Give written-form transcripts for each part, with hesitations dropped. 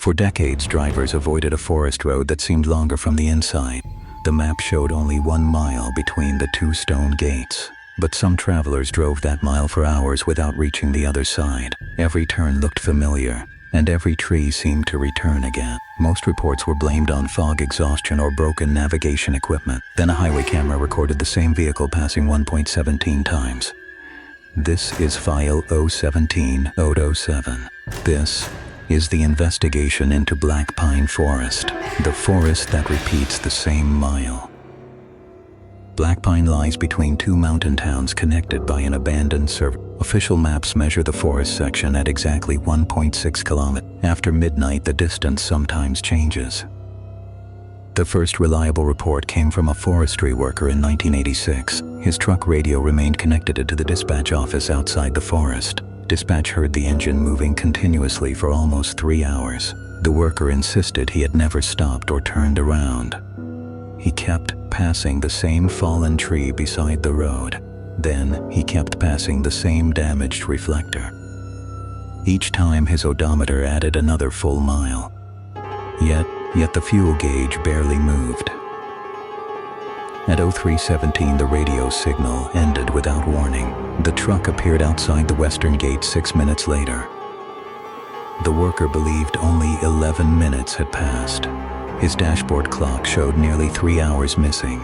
For decades, drivers avoided a forest road that seemed longer from the inside. The map showed only 1 mile between the 2 stone gates, but some travelers drove that mile for hours without reaching the other side. Every turn looked familiar, and every tree seemed to return again. Most reports were blamed on fog exhaustion or broken navigation equipment. Then a highway camera recorded the same vehicle passing 1.17 times. This is file 017-007. This is the investigation into Black Pine Forest, the forest that repeats the same mile. Black Pine lies between 2 mountain towns connected by an abandoned server. Official maps measure the forest section at exactly 1.6 kilometers. After midnight, the distance sometimes changes. The first reliable report came from a forestry worker in 1986. His truck radio remained connected to the dispatch office outside the forest. Dispatch heard the engine moving continuously for almost 3 hours. The worker insisted he had never stopped or turned around. He kept passing the same fallen tree beside the road. Then he kept passing the same damaged reflector. Each time his odometer added another full mile. Yet the fuel gauge barely moved. At 03:17, the radio signal ended without warning. The truck appeared outside the western gate 6 minutes later. The worker believed only 11 minutes had passed. His dashboard clock showed nearly 3 hours missing.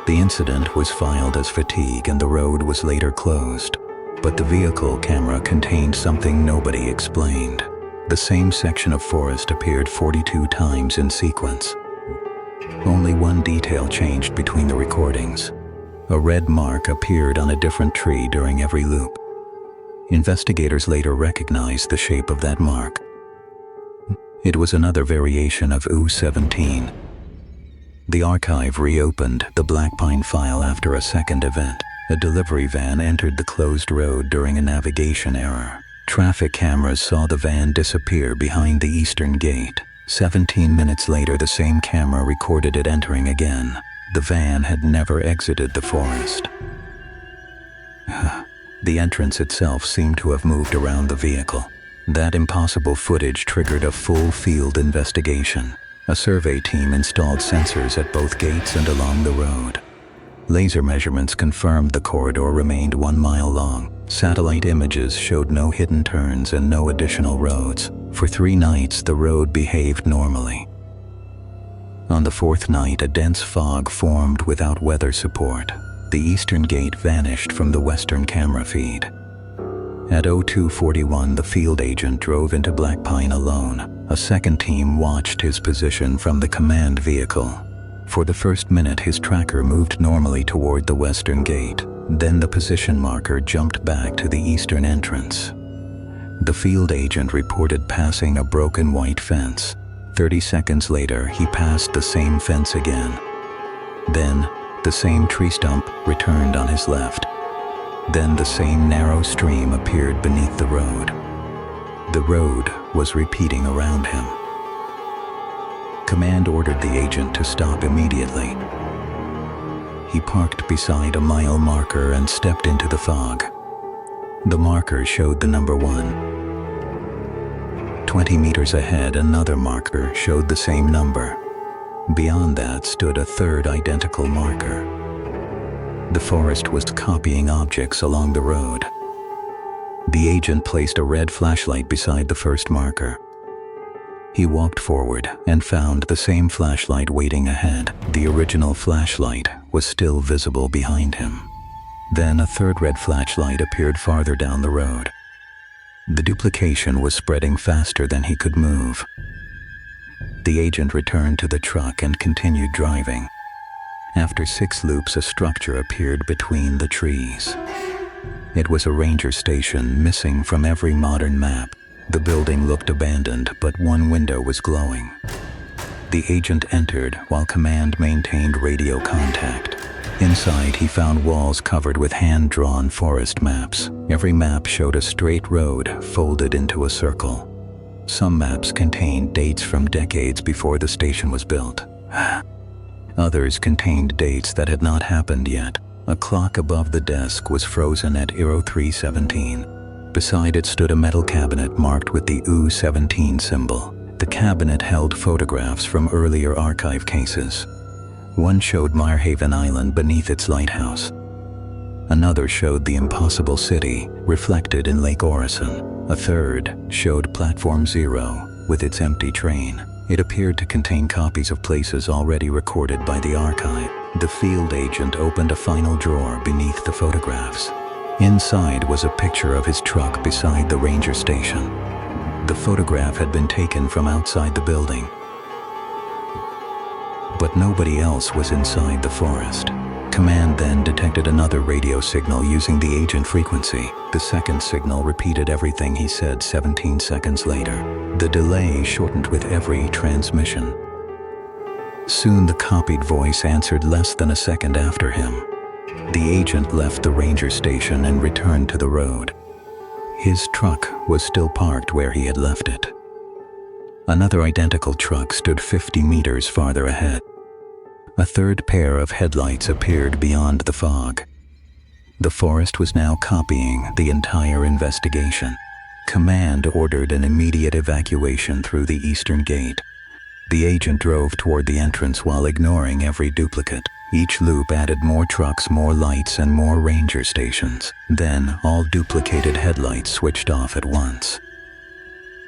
The incident was filed as fatigue and the road was later closed. But the vehicle camera contained something nobody explained. The same section of forest appeared 42 times in sequence. Only one detail changed between the recordings. A red mark appeared on a different tree during every loop. Investigators later recognized the shape of that mark. It was another variation of U17. The archive reopened the Black Pine file after a second event. A delivery van entered the closed road during a navigation error. Traffic cameras saw the van disappear behind the eastern gate. 17 minutes later, the same camera recorded it entering again. The van had never exited the forest. The entrance itself seemed to have moved around the vehicle. That impossible footage triggered a full field investigation. A survey team installed sensors at both gates and along the road. Laser measurements confirmed the corridor remained 1 mile long. Satellite images showed no hidden turns and no additional roads. For 3 nights, the road behaved normally. On the 4th night, a dense fog formed without weather support. The eastern gate vanished from the western camera feed. At 02:41, the field agent drove into Black Pine alone. A second team watched his position from the command vehicle. For the first minute, his tracker moved normally toward the western gate. Then the position marker jumped back to the eastern entrance. The field agent reported passing a broken white fence. 30 seconds later, he passed the same fence again. Then, the same tree stump returned on his left. Then the same narrow stream appeared beneath the road. The road was repeating around him. Command ordered the agent to stop immediately. He parked beside a mile marker and stepped into the fog. The marker showed the number 1. 20 meters ahead, another marker showed the same number. Beyond that stood a third identical marker. The forest was copying objects along the road. The agent placed a red flashlight beside the first marker. He walked forward and found the same flashlight waiting ahead. The original flashlight was still visible behind him. Then a third red flashlight appeared farther down the road. The duplication was spreading faster than he could move. The agent returned to the truck and continued driving. After 6 loops, a structure appeared between the trees. It was a ranger station missing from every modern map. The building looked abandoned, but one window was glowing. The agent entered while command maintained radio contact. Inside, he found walls covered with hand-drawn forest maps. Every map showed a straight road folded into a circle. Some maps contained dates from decades before the station was built. Others contained dates that had not happened yet. A clock above the desk was frozen at 03:17. Beside it stood a metal cabinet marked with the U17 symbol. The cabinet held photographs from earlier archive cases. One showed Mirehaven Island beneath its lighthouse. Another showed the impossible city reflected in Lake Orison. A third showed Platform Zero with its empty train. It appeared to contain copies of places already recorded by the archive. The field agent opened a final drawer beneath the photographs. Inside was a picture of his truck beside the ranger station. The photograph had been taken from outside the building. But nobody else was inside the forest. Command then detected another radio signal using the agent frequency. The second signal repeated everything he said 17 seconds later. The delay shortened with every transmission. Soon the copied voice answered less than a second after him. The agent left the ranger station and returned to the road. His truck was still parked where he had left it. Another identical truck stood 50 meters farther ahead. A third pair of headlights appeared beyond the fog. The forest was now copying the entire investigation. Command ordered an immediate evacuation through the eastern gate. The agent drove toward the entrance while ignoring every duplicate. Each loop added more trucks, more lights, and more ranger stations. Then, all duplicated headlights switched off at once.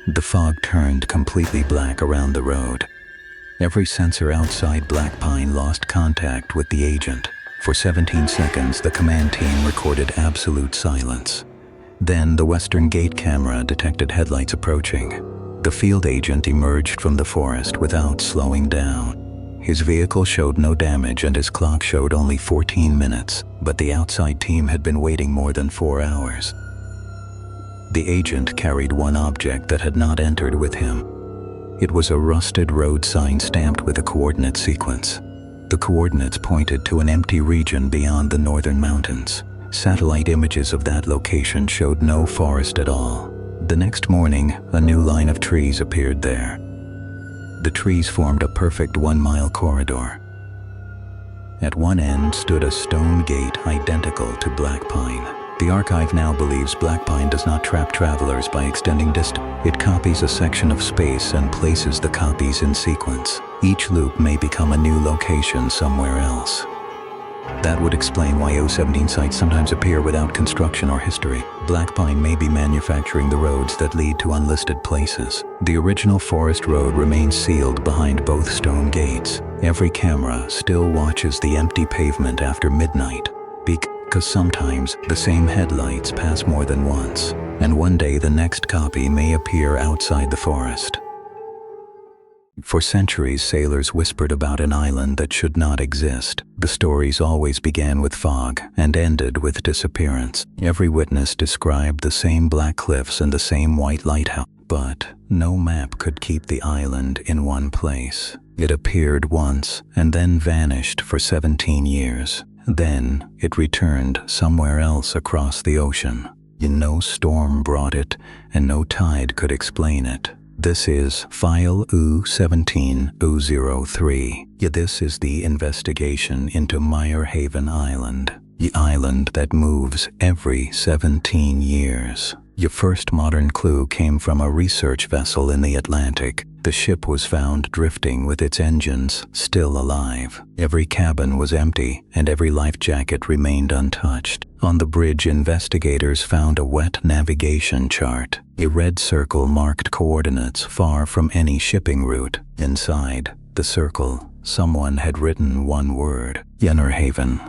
The fog turned completely black around the road. Every sensor outside Black Pine lost contact with the agent. For 17 seconds, the command team recorded absolute silence. Then, the western gate camera detected headlights approaching. The field agent emerged from the forest without slowing down. His vehicle showed no damage and his clock showed only 14 minutes, but the outside team had been waiting more than 4 hours. The agent carried one object that had not entered with him. It was a rusted road sign stamped with a coordinate sequence. The coordinates pointed to an empty region beyond the northern mountains. Satellite images of that location showed no forest at all. The next morning, a new line of trees appeared there. The trees formed a perfect 1-mile corridor. At one end stood a stone gate identical to Black Pine. The archive now believes Black Pine does not trap travelers by extending distance. It copies a section of space and places the copies in sequence. Each loop may become a new location somewhere else. That would explain why O17 sites sometimes appear without construction or history. Black Pine may be manufacturing the roads that lead to unlisted places. The original forest road remains sealed behind both stone gates. Every camera still watches the empty pavement after midnight, because sometimes the same headlights pass more than once, and one day the next copy may appear outside the forest. For centuries, sailors whispered about an island that should not exist. The stories always began with fog and ended with disappearance. Every witness described the same black cliffs and the same white lighthouse, but no map could keep the island in one place. It appeared once and then vanished for 17 years. Then it returned somewhere else across the ocean. No storm brought it, and no tide could explain it. This is File U-17-003. This is the investigation into Mirehaven Island, the island that moves every 17 years. Your first modern clue came from a research vessel in the Atlantic. The ship was found drifting with its engines still alive. Every cabin was empty, and every life jacket remained untouched. On the bridge, investigators found a wet navigation chart. A red circle marked coordinates far from any shipping route. Inside the circle, someone had written one word: Mirehaven.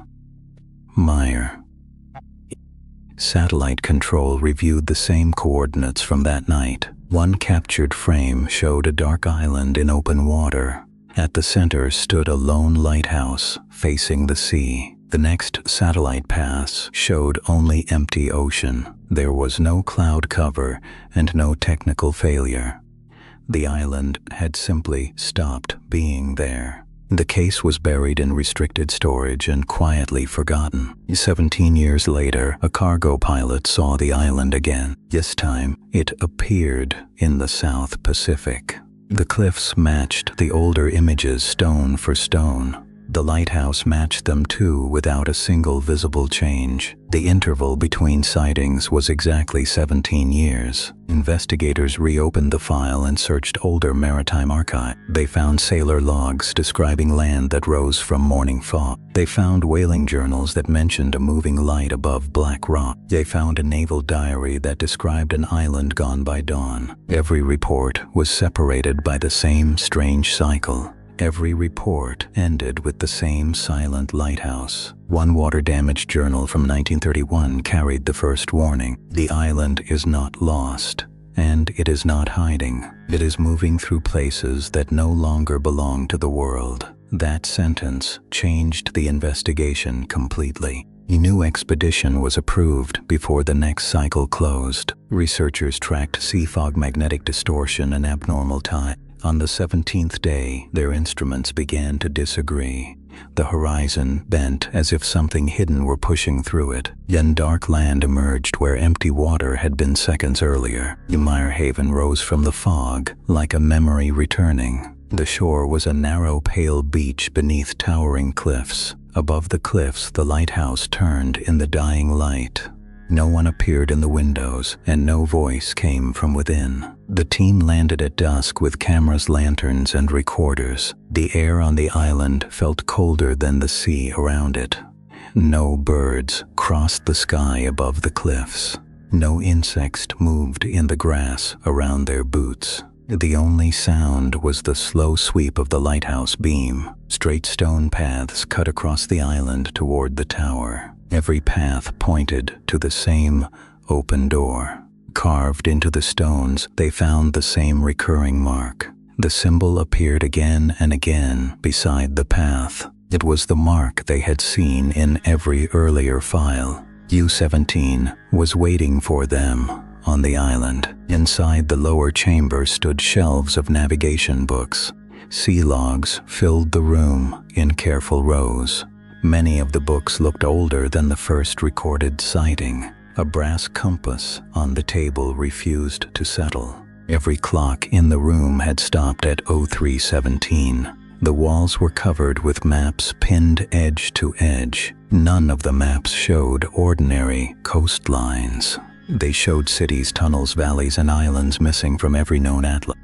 Mire. Satellite control reviewed the same coordinates from that night. One captured frame showed a dark island in open water. At the center stood a lone lighthouse facing the sea. The next satellite pass showed only empty ocean. There was no cloud cover and no technical failure. The island had simply stopped being there. The case was buried in restricted storage and quietly forgotten. 17 years later, a cargo pilot saw the island again. This time, it appeared in the South Pacific. The cliffs matched the older images stone for stone. The lighthouse matched them too, without a single visible change. The interval between sightings was exactly 17 years. Investigators reopened the file and searched older maritime archive. They found sailor logs describing land that rose from morning fog. They found whaling journals that mentioned a moving light above Black Rock. They found a naval diary that described an island gone by dawn. Every report was separated by the same strange cycle. Every report ended with the same silent lighthouse. One water-damaged journal from 1931 carried the first warning: the island is not lost, and it is not hiding. It is moving through places that no longer belong to the world. That sentence changed the investigation completely. A new expedition was approved before the next cycle closed. Researchers tracked sea fog, magnetic distortion, and abnormal time. On the 17th day, their instruments began to disagree. The horizon bent as if something hidden were pushing through it. Then dark land emerged where empty water had been seconds earlier. Haven rose from the fog, like a memory returning. The shore was a narrow, pale beach beneath towering cliffs. Above the cliffs, the lighthouse turned in the dying light. No one appeared in the windows, and no voice came from within. The team landed at dusk with cameras, lanterns, and recorders. The air on the island felt colder than the sea around it. No birds crossed the sky above the cliffs. No insects moved in the grass around their boots. The only sound was the slow sweep of the lighthouse beam. Straight stone paths cut across the island toward the tower. Every path pointed to the same open door. Carved into the stones, they found the same recurring mark. The symbol appeared again and again beside the path. It was the mark they had seen in every earlier file. U-17 was waiting for them on the island. Inside the lower chamber stood shelves of navigation books. Sea logs filled the room in careful rows. Many of the books looked older than the first recorded sighting. A brass compass on the table refused to settle. Every clock in the room had stopped at 0317. The walls were covered with maps pinned edge to edge. None of the maps showed ordinary coastlines. They showed cities, tunnels, valleys, and islands missing from every known atlas.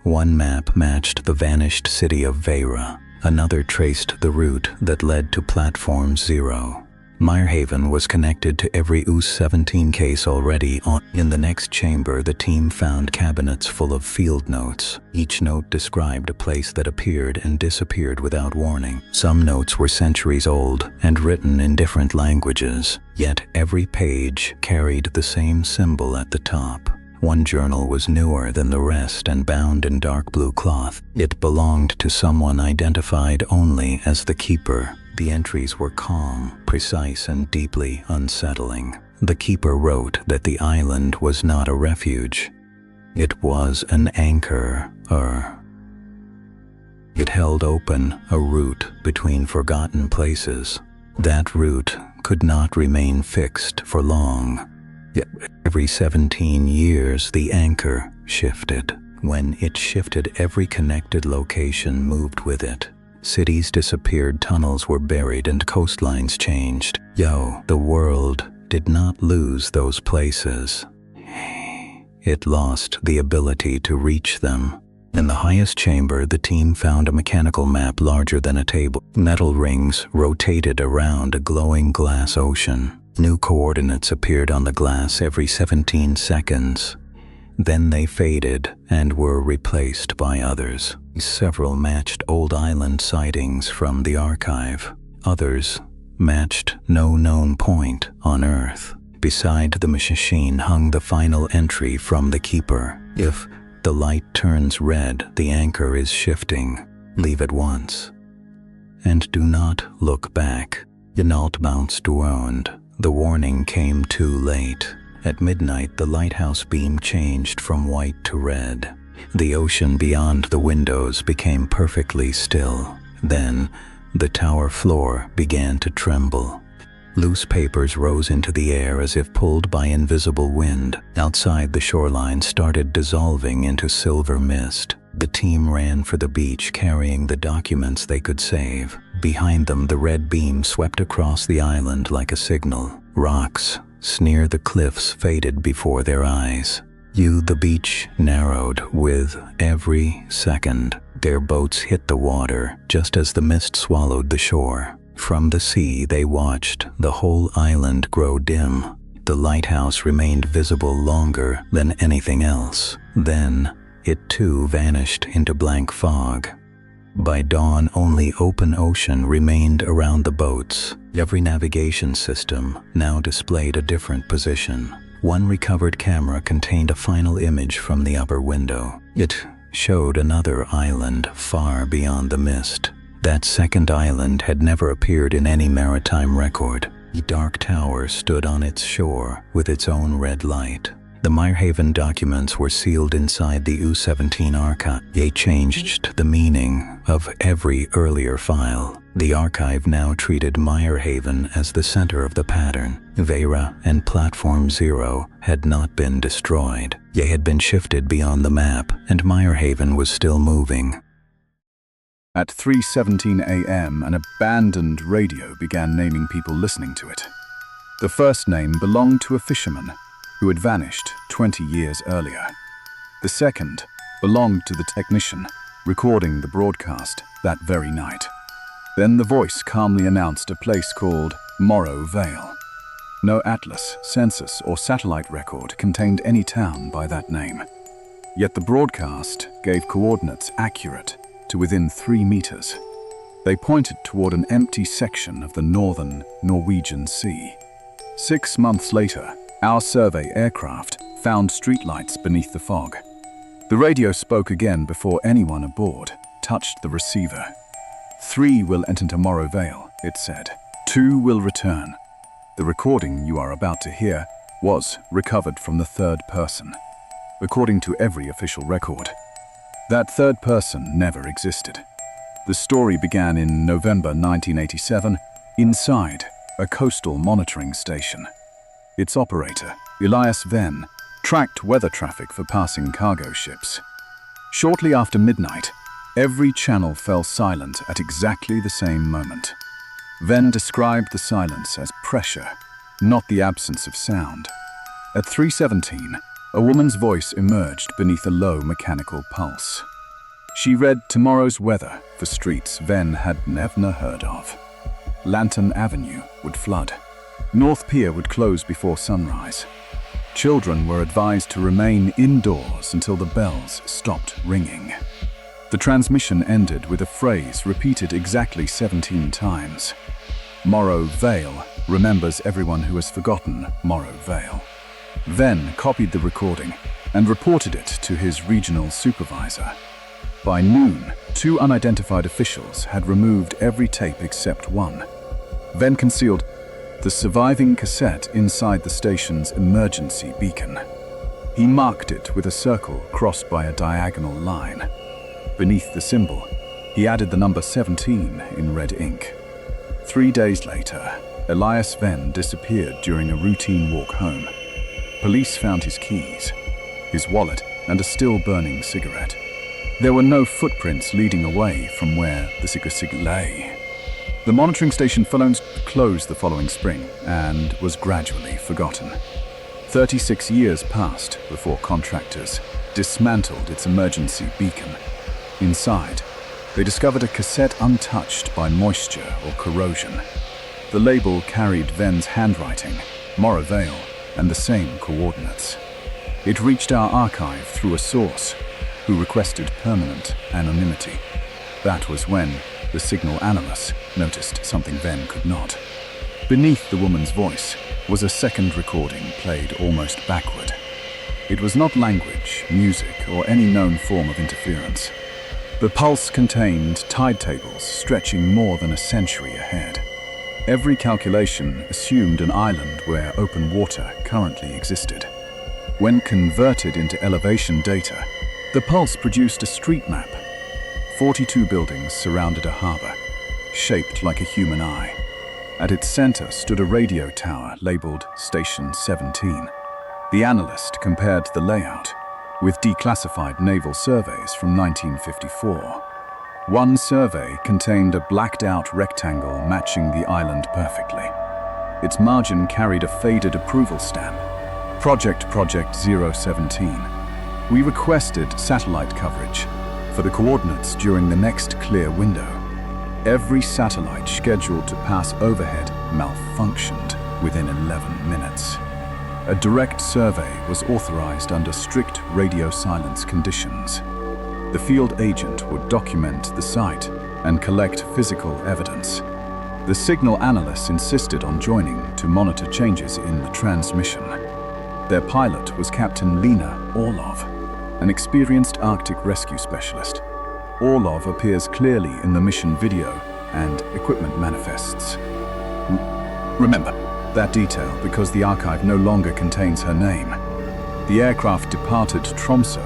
One map matched the vanished city of Vera. Another traced the route that led to Platform 0. Haven was connected to every US-17 case already on. In the next chamber, the team found cabinets full of field notes. Each note described a place that appeared and disappeared without warning. Some notes were centuries old and written in different languages, yet every page carried the same symbol at the top. One journal was newer than the rest and bound in dark blue cloth. It belonged to someone identified only as the keeper. The entries were calm, precise, and deeply unsettling. The keeper wrote that the island was not a refuge. It was an anchor. It held open a route between forgotten places. That route could not remain fixed for long. Every 17 years, the anchor shifted. When it shifted, every connected location moved with it. Cities disappeared, tunnels were buried, and coastlines changed. The world did not lose those places. It lost the ability to reach them. In the highest chamber, the team found a mechanical map larger than a table. Metal rings rotated around a glowing glass ocean. New coordinates appeared on the glass every 17 seconds. Then they faded and were replaced by others. Several matched old island sightings from the archive. Others matched no known point on Earth. Beside the machine hung the final entry from the keeper. If the light turns red, the anchor is shifting. Leave at once. And do not look back. Ynault bounced wound. The warning came too late. At midnight, the lighthouse beam changed from white to red. The ocean beyond the windows became perfectly still. Then, the tower floor began to tremble. Loose papers rose into the air as if pulled by invisible wind. Outside, the shoreline started dissolving into silver mist. The team ran for the beach, carrying the documents they could save. Behind them, the red beam swept across the island like a signal. Rocks near the cliffs faded before their eyes. The beach narrowed with every second. Their boats hit the water just as the mist swallowed the shore. From the sea, they watched the whole island grow dim. The lighthouse remained visible longer than anything else. Then, it too vanished into blank fog. By dawn, only open ocean remained around the boats. Every navigation system now displayed a different position. One recovered camera contained a final image from the upper window. It showed another island far beyond the mist. That second island had never appeared in any maritime record. A dark tower stood on its shore with its own red light. The Meyerhaven documents were sealed inside the U-17 archive. They changed the meaning of every earlier file. The archive now treated Meyerhaven as the center of the pattern. Vera and Platform Zero had not been destroyed. They had been shifted beyond the map, and Meyerhaven was still moving. At 3:17 a.m., an abandoned radio began naming people listening to it. The first name belonged to a fisherman who had vanished 20 years earlier. The second belonged to the technician recording the broadcast that very night. Then the voice calmly announced a place called Morro Vale. No atlas, census, or satellite record contained any town by that name. Yet the broadcast gave coordinates accurate to within 3 meters. They pointed toward an empty section of the northern Norwegian Sea. 6 months later, our survey aircraft found streetlights beneath the fog. The radio spoke again before anyone aboard touched the receiver. 3 will enter Morro Vale, it said. 2 will return. The recording you are about to hear was recovered from the third person, according to every official record. That third person never existed. The story began in November 1987 inside a coastal monitoring station. Its operator, Elias Venn, tracked weather traffic for passing cargo ships. Shortly after midnight, every channel fell silent at exactly the same moment. Venn described the silence as pressure, not the absence of sound. At 3:17, a woman's voice emerged beneath a low mechanical pulse. She read tomorrow's weather for streets Venn had never heard of. Lantern Avenue would flood. North Pier would close before sunrise. Children were advised to remain indoors until the bells stopped ringing. The transmission ended with a phrase repeated exactly 17 times. Morro Vale remembers everyone who has forgotten Morro Vale. Venn copied the recording and reported it to his regional supervisor. By noon, 2 unidentified officials had removed every tape except one. Venn concealed the surviving cassette inside the station's emergency beacon. He marked it with a circle crossed by a diagonal line. Beneath the symbol, he added the number 17 in red ink. 3 days later, Elias Venn disappeared during a routine walk home. Police found his keys, his wallet, and a still-burning cigarette. There were no footprints leading away from where the cigarette lay. The monitoring station closed the following spring and was gradually forgotten. 36 years passed before contractors dismantled its emergency beacon. Inside, they discovered a cassette untouched by moisture or corrosion. The label carried Venn's handwriting, Morro Vale, and the same coordinates. It reached our archive through a source who requested permanent anonymity. That was when the signal analyst noticed something Venn could not. Beneath the woman's voice was a second recording played almost backward. It was not language, music, or any known form of interference. The pulse contained tide tables stretching more than a century ahead. Every calculation assumed an island where open water currently existed. When converted into elevation data, the pulse produced a street map. 42 buildings surrounded a harbor, shaped like a human eye. At its center stood a radio tower labeled Station 17. The analyst compared the layout with declassified naval surveys from 1954. One survey contained a blacked-out rectangle matching the island perfectly. Its margin carried a faded approval stamp. Project 017. We requested satellite coverage for the coordinates during the next clear window. Every satellite scheduled to pass overhead malfunctioned within 11 minutes. A direct survey was authorized under strict radio silence conditions. The field agent would document the site and collect physical evidence. The signal analysts insisted on joining to monitor changes in the transmission. Their pilot was Captain Lena Orlov, an experienced Arctic rescue specialist. Orlov appears clearly in the mission video and equipment manifests. Remember that detail because the archive no longer contains her name. The aircraft departed Tromsø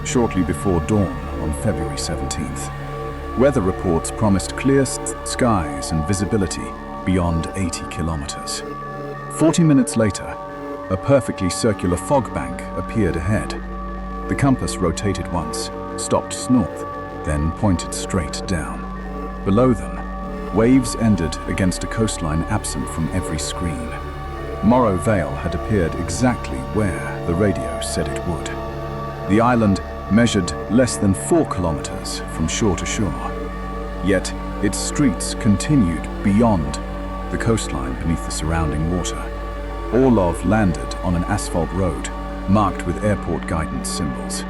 shortly before dawn on February 17th. Weather reports promised clear skies and visibility beyond 80 kilometers. 40 minutes later, a perfectly circular fog bank appeared ahead. The compass rotated once, stopped north, then pointed straight down. Below them, waves ended against a coastline absent from every screen. Morro Vale had appeared exactly where the radio said it would. The island measured less than 4 kilometers from shore to shore. Yet, its streets continued beyond the coastline beneath the surrounding water. Orlov landed on an asphalt road marked with airport guidance symbols.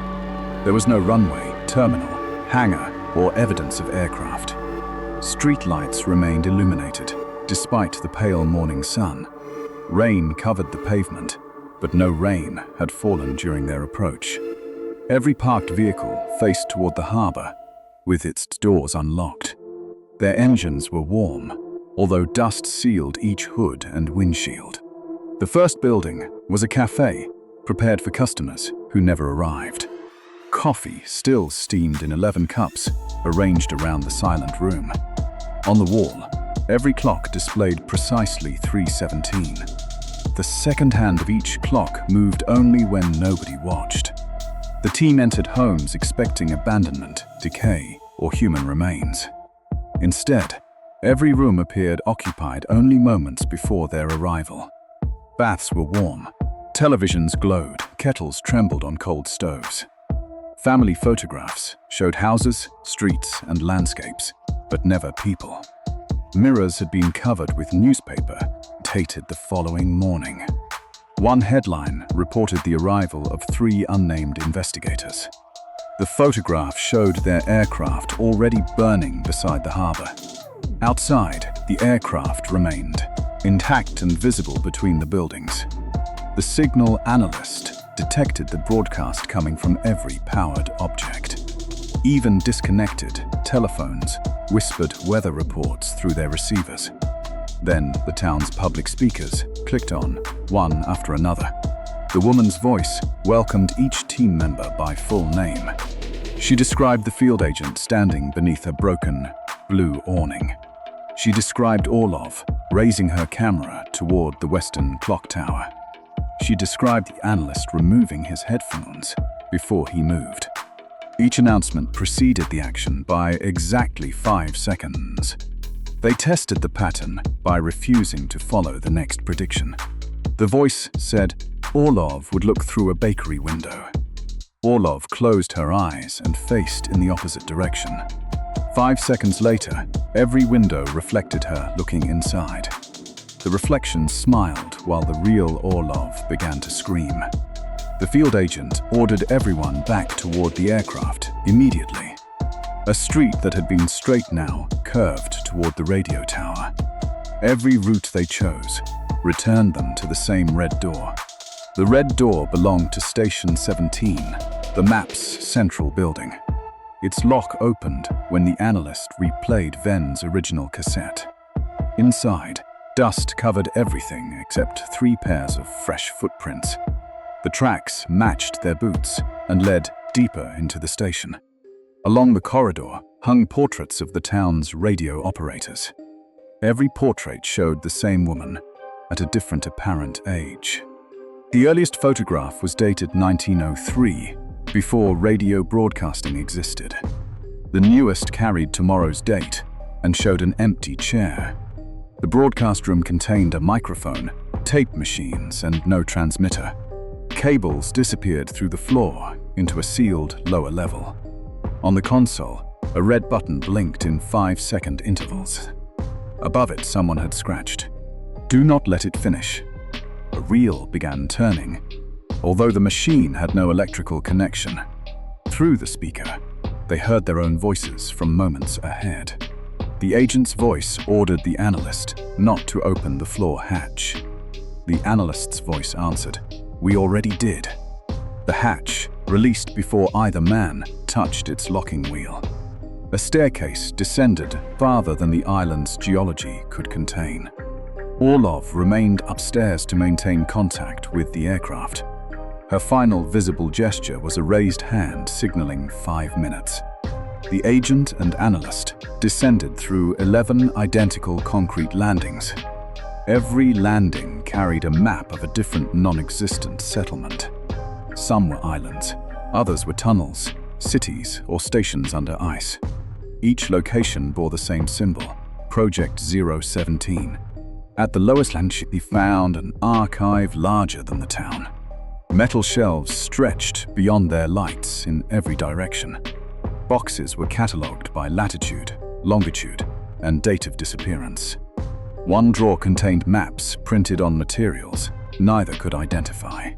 There was no runway, terminal, hangar, or evidence of aircraft. Streetlights remained illuminated, despite the pale morning sun. Rain covered the pavement, but no rain had fallen during their approach. Every parked vehicle faced toward the harbor, with its doors unlocked. Their engines were warm, although dust sealed each hood and windshield. The first building was a cafe, prepared for customers who never arrived. Coffee still steamed in 11 cups, arranged around the silent room. On the wall, every clock displayed precisely 3:17. The second hand of each clock moved only when nobody watched. The team entered homes expecting abandonment, decay, or human remains. Instead, every room appeared occupied only moments before their arrival. Baths were warm, televisions glowed, kettles trembled on cold stoves. Family photographs showed houses, streets, and landscapes, but never people. Mirrors had been covered with newspaper, dated the following morning. One headline reported the arrival of 3 unnamed investigators. The photograph showed their aircraft already burning beside the harbor. Outside, the aircraft remained, intact and visible between the buildings. The signal analyst detected the broadcast coming from every powered object. Even disconnected telephones whispered weather reports through their receivers. Then the town's public speakers clicked on, one after another. The woman's voice welcomed each team member by full name. She described the field agent standing beneath a broken blue awning. She described Orlov raising her camera toward the western clock tower. She described the analyst removing his headphones before he moved. Each announcement preceded the action by exactly 5 seconds. They tested the pattern by refusing to follow the next prediction. The voice said Orlov would look through a bakery window. Orlov closed her eyes and faced in the opposite direction. 5 seconds later, every window reflected her looking inside. The reflections smiled while the real Orlov began to scream. The field agent ordered everyone back toward the aircraft immediately. A street that had been straight now curved toward the radio tower. Every route they chose returned them to the same red door. The red door belonged to Station 17, the map's central building. Its lock opened when the analyst replayed Ven's original cassette. Inside, dust covered everything except 3 pairs of fresh footprints. The tracks matched their boots and led deeper into the station. Along the corridor hung portraits of the town's radio operators. Every portrait showed the same woman at a different apparent age. The earliest photograph was dated 1903, before radio broadcasting existed. The newest carried tomorrow's date and showed an empty chair. The broadcast room contained a microphone, tape machines, and no transmitter. Cables disappeared through the floor into a sealed lower level. On the console, a red button blinked in 5-second intervals. Above it, someone had scratched, "Do not let it finish." A reel began turning, although the machine had no electrical connection. Through the speaker, they heard their own voices from moments ahead. The agent's voice ordered the analyst not to open the floor hatch. The analyst's voice answered, "We already did." The hatch released before either man touched its locking wheel. A staircase descended farther than the island's geology could contain. Orlov remained upstairs to maintain contact with the aircraft. Her final visible gesture was a raised hand signaling 5 minutes. The agent and analyst descended through 11 identical concrete landings. Every landing carried a map of a different non-existent settlement. Some were islands, others were tunnels, cities, or stations under ice. Each location bore the same symbol, Project 017. At the lowest land, they found an archive larger than the town. Metal shelves stretched beyond their lights in every direction. Boxes were catalogued by latitude, longitude, and date of disappearance. One drawer contained maps printed on materials neither could identify.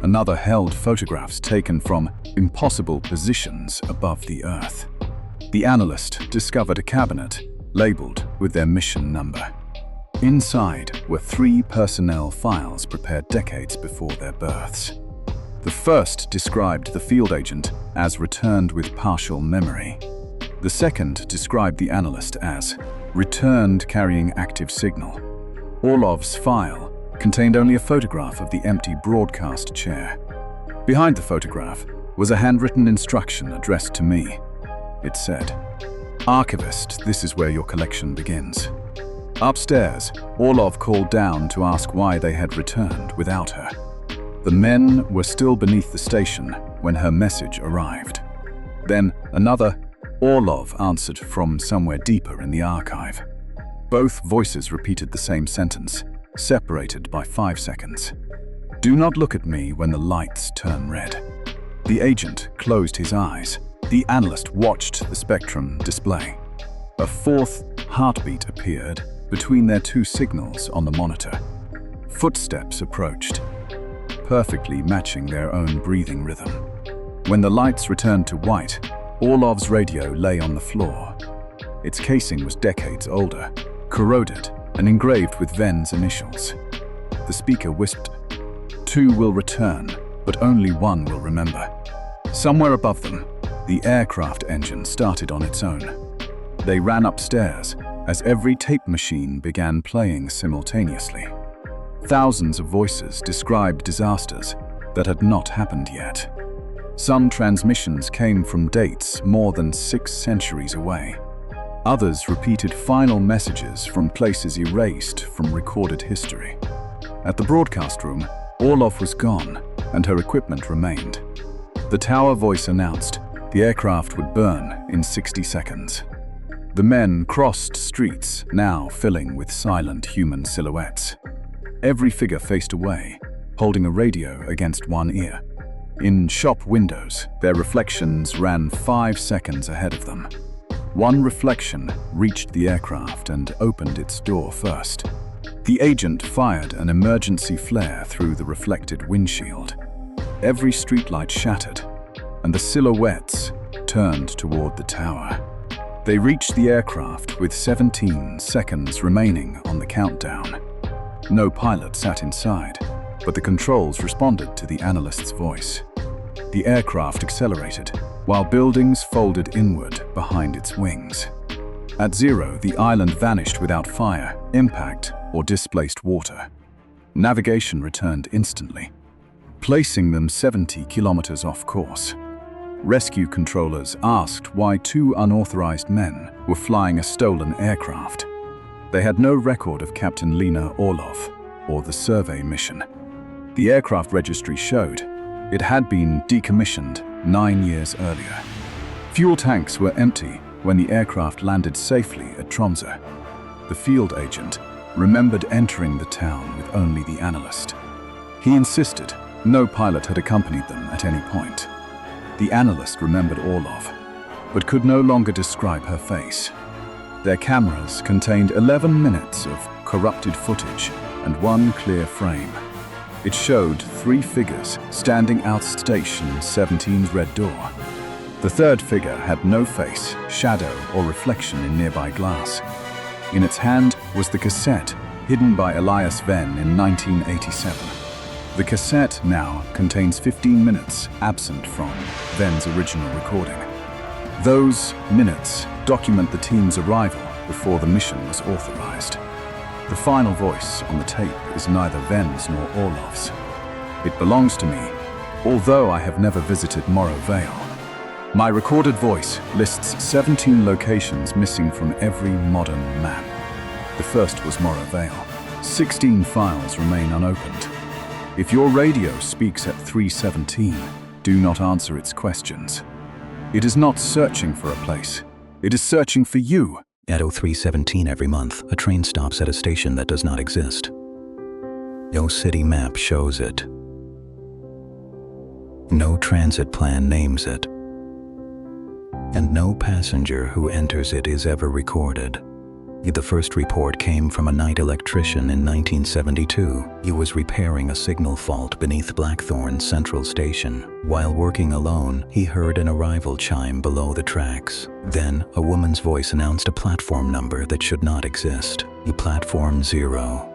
Another held photographs taken from impossible positions above the Earth. The analyst discovered a cabinet labeled with their mission number. Inside were 3 personnel files prepared decades before their births. The first described the field agent as returned with partial memory. The second described the analyst as returned carrying active signal. Orlov's file contained only a photograph of the empty broadcast chair. Behind the photograph was a handwritten instruction addressed to me. It said, "Archivist, this is where your collection begins." Upstairs, Orlov called down to ask why they had returned without her. The men were still beneath the station when her message arrived. Then another Orlov answered from somewhere deeper in the archive. Both voices repeated the same sentence, separated by 5 seconds. "Do not look at me when the lights turn red." The agent closed his eyes. The analyst watched the spectrum display. A 4th heartbeat appeared between their 2 signals on the monitor. Footsteps approached, perfectly matching their own breathing rhythm. When the lights returned to white, Orlov's radio lay on the floor. Its casing was decades older, corroded, and engraved with Ven's initials. The speaker whispered, "2 will return, but only 1 will remember." Somewhere above them, the aircraft engine started on its own. They ran upstairs as every tape machine began playing simultaneously. Thousands of voices described disasters that had not happened yet. Some transmissions came from dates more than 6 centuries away. Others repeated final messages from places erased from recorded history. At the broadcast room, Orlov was gone and her equipment remained. The tower voice announced the aircraft would burn in 60 seconds. The men crossed streets, now filling with silent human silhouettes. Every figure faced away, holding a radio against one ear. In shop windows, their reflections ran 5 seconds ahead of them. One reflection reached the aircraft and opened its door first. The agent fired an emergency flare through the reflected windshield. Every streetlight shattered, and the silhouettes turned toward the tower. They reached the aircraft with 17 seconds remaining on the countdown. No pilot sat inside, but the controls responded to the analyst's voice. The aircraft accelerated, while buildings folded inward behind its wings. At 0, the island vanished without fire, impact, or displaced water. Navigation returned instantly, placing them 70 kilometers off course. Rescue controllers asked why 2 unauthorized men were flying a stolen aircraft. They had no record of Captain Lena Orlov or the survey mission. The aircraft registry showed it had been decommissioned 9 years earlier. fuel tanks were empty when the aircraft landed safely at Tromsø. The field agent remembered entering the town with only the analyst. He insisted no pilot had accompanied them at any point. The analyst remembered Orlov, but could no longer describe her face. Their cameras contained 11 minutes of corrupted footage and one clear frame. It showed 3 figures standing out Station 17's red door. The third figure had no face, shadow, or reflection in nearby glass. In its hand was the cassette hidden by Elias Venn in 1987. The cassette now contains 15 minutes absent from Venn's original recording. Those minutes document the team's arrival before the mission was authorized. The final voice on the tape is neither Venn's nor Orlov's. It belongs to me, although I have never visited Morro Vale. My recorded voice lists 17 locations missing from every modern map. The first was Morro Vale. 16 files remain unopened. If your radio speaks at 3:17, do not answer its questions. It is not searching for a place. It is searching for you. At 03:17 every month, a train stops at a station that does not exist. No city map shows it. No transit plan names it. And no passenger who enters it is ever recorded. The first report came from a night electrician in 1972. He was repairing a signal fault beneath Blackthorn Central Station. While working alone, he heard an arrival chime below the tracks. Then, a woman's voice announced a platform number that should not exist. Platform 0.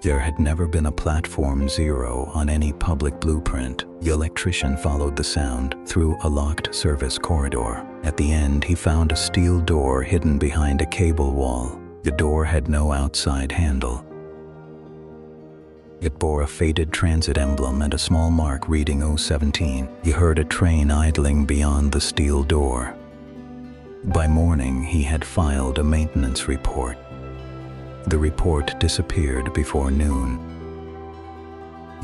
There had never been a Platform 0 on any public blueprint. The electrician followed the sound through a locked service corridor. At the end, he found a steel door hidden behind a cable wall. The door had no outside handle. It bore a faded transit emblem and a small mark reading 017. He heard a train idling beyond the steel door. By morning, he had filed a maintenance report. The report disappeared before noon.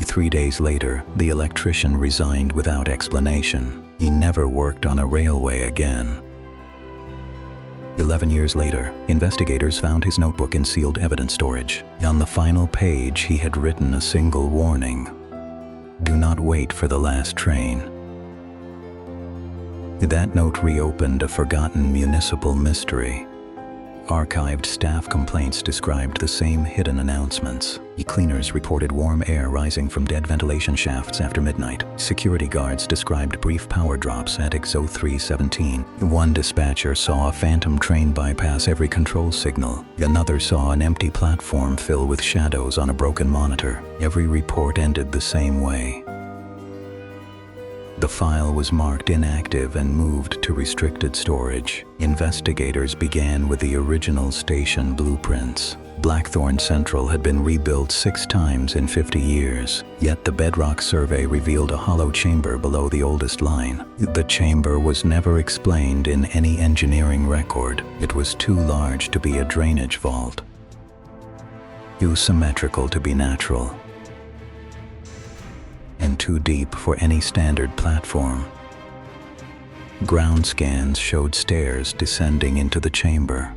3 days later, the electrician resigned without explanation. He never worked on a railway again. 11 years later, investigators found his notebook in sealed evidence storage. On the final page, he had written a single warning: "Do not wait for the last train." That note reopened a forgotten municipal mystery. Archived staff complaints described the same hidden announcements. Cleaners reported warm air rising from dead ventilation shafts after midnight. Security guards described brief power drops at EX 0317. One dispatcher saw a phantom train bypass every control signal. Another saw an empty platform fill with shadows on a broken monitor. Every report ended the same way. The file was marked inactive and moved to restricted storage. Investigators began with the original station blueprints. Blackthorn Central had been rebuilt 6 times in 50 years, yet the bedrock survey revealed a hollow chamber below the oldest line. The chamber was never explained in any engineering record. It was too large to be a drainage vault, too symmetrical to be natural, and too deep for any standard platform. Ground scans showed stairs descending into the chamber,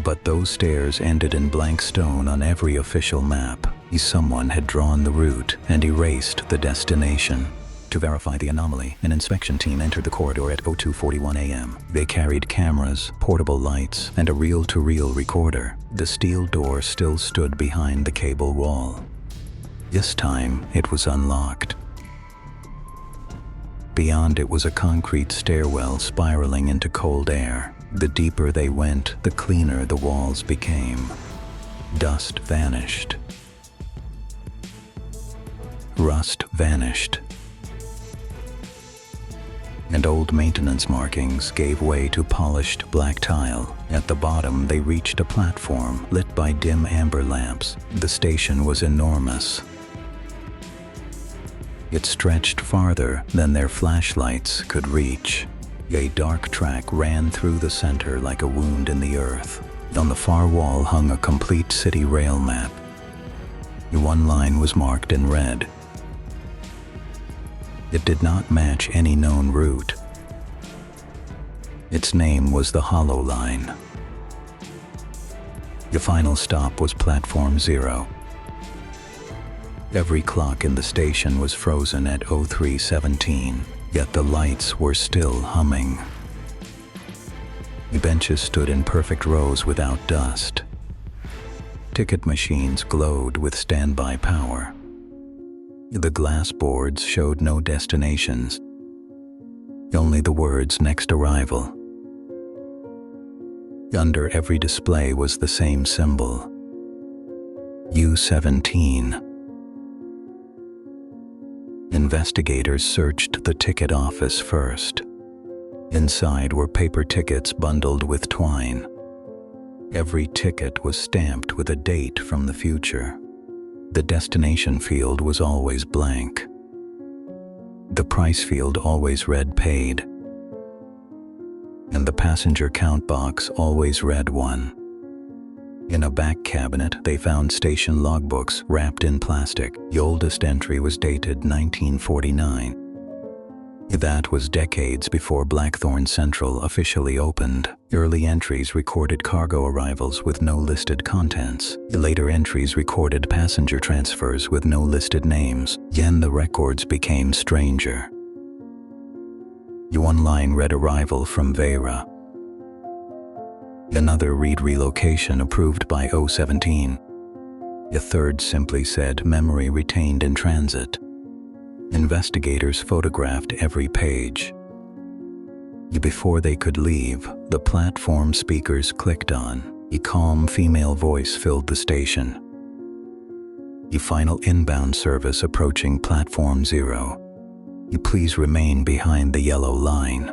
but those stairs ended in blank stone on every official map. Someone had drawn the route and erased the destination. To verify the anomaly, an inspection team entered the corridor at 02:41 a.m. They carried cameras, portable lights, and a reel-to-reel recorder. The steel door still stood behind the cable wall. This time, it was unlocked. Beyond it was a concrete stairwell spiraling into cold air. The deeper they went, the cleaner the walls became. Dust vanished. Rust vanished. And old maintenance markings gave way to polished black tile. At the bottom, they reached a platform lit by dim amber lamps. The station was enormous. It stretched farther than their flashlights could reach. A dark track ran through the center like a wound in the earth. On the far wall hung a complete city rail map. One line was marked in red. It did not match any known route. Its name was the Hollow Line. The final stop was Platform 0. Every clock in the station was frozen at 03:17, yet the lights were still humming. The benches stood in perfect rows without dust. Ticket machines glowed with standby power. The glass boards showed no destinations, only the words "next arrival." Under every display was the same symbol, U17. Investigators searched the ticket office first. Inside were paper tickets bundled with twine. Every ticket was stamped with a date from the future. The destination field was always blank. The price field always read paid. And the passenger count box always read 1. In a back cabinet, they found station logbooks wrapped in plastic. The oldest entry was dated 1949. That was decades before Blackthorn Central officially opened. Early entries recorded cargo arrivals with no listed contents. Later entries recorded passenger transfers with no listed names. Then the records became stranger. One line read arrival from Vera. Another read relocation approved by 017. A third simply said memory retained in transit. Investigators photographed every page. Before they could leave, the platform speakers clicked on. A calm female voice filled the station. The final inbound service approaching Platform 0. Please remain behind the yellow line.